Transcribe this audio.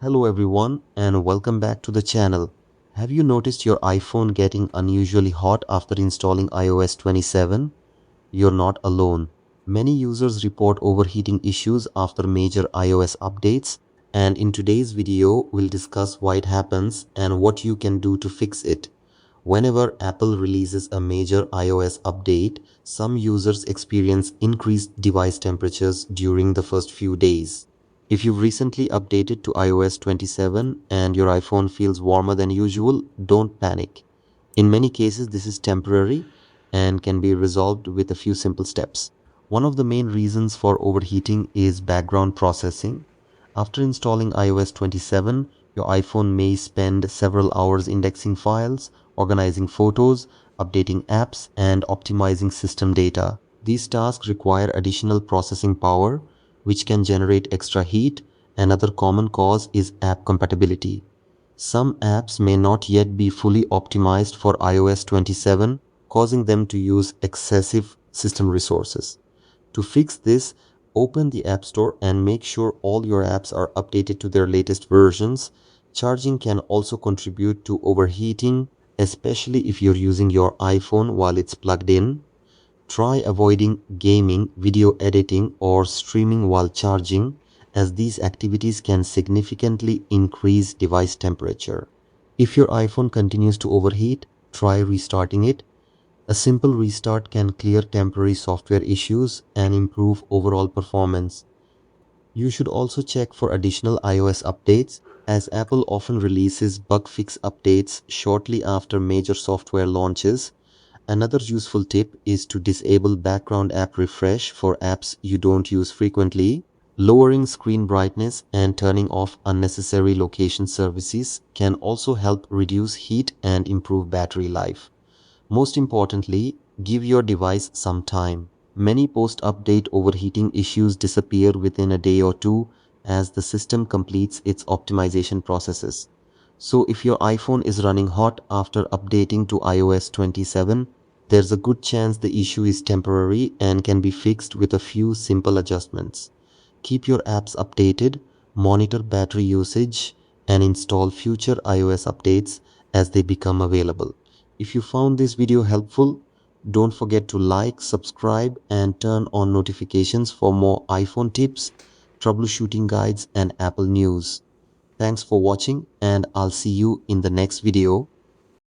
Hello everyone and welcome back to the channel. Have you noticed your iPhone getting unusually hot after installing iOS 27? You're not alone. Many users report overheating issues after major iOS updates, and in today's video we'll discuss why it happens and what you can do to fix it. Whenever Apple releases a major iOS update, some users experience increased device temperatures during the first few days. If you've recently updated to iOS 27 and your iPhone feels warmer than usual, don't panic. In many cases, this is temporary and can be resolved with a few simple steps. One of the main reasons for overheating is background processing. After installing iOS 27, your iPhone may spend several hours indexing files, organizing photos, updating apps, and optimizing system data. These tasks require additional processing power, which can generate extra heat. Another common cause is app compatibility. Some apps may not yet be fully optimized for iOS 27, causing them to use excessive system resources. To fix this, open the App Store and make sure all your apps are updated to their latest versions. Charging can also contribute to overheating, especially if you're using your iPhone while it's plugged in. Try avoiding gaming, video editing, or streaming while charging, as these activities can significantly increase device temperature. If your iPhone continues to overheat, try restarting it. A simple restart can clear temporary software issues and improve overall performance. You should also check for additional iOS updates, as Apple often releases bug fix updates shortly after major software launches. Another useful tip is to disable background app refresh for apps you don't use frequently. Lowering screen brightness and turning off unnecessary location services can also help reduce heat and improve battery life. Most importantly, give your device some time. Many post-update overheating issues disappear within a day or two as the system completes its optimization processes. So if your iPhone is running hot after updating to iOS 27, there's a good chance the issue is temporary and can be fixed with a few simple adjustments. Keep your apps updated, monitor battery usage, and install future iOS updates as they become available. If you found this video helpful, don't forget to like, subscribe, and turn on notifications for more iPhone tips, troubleshooting guides, and Apple news. Thanks for watching, and I'll see you in the next video.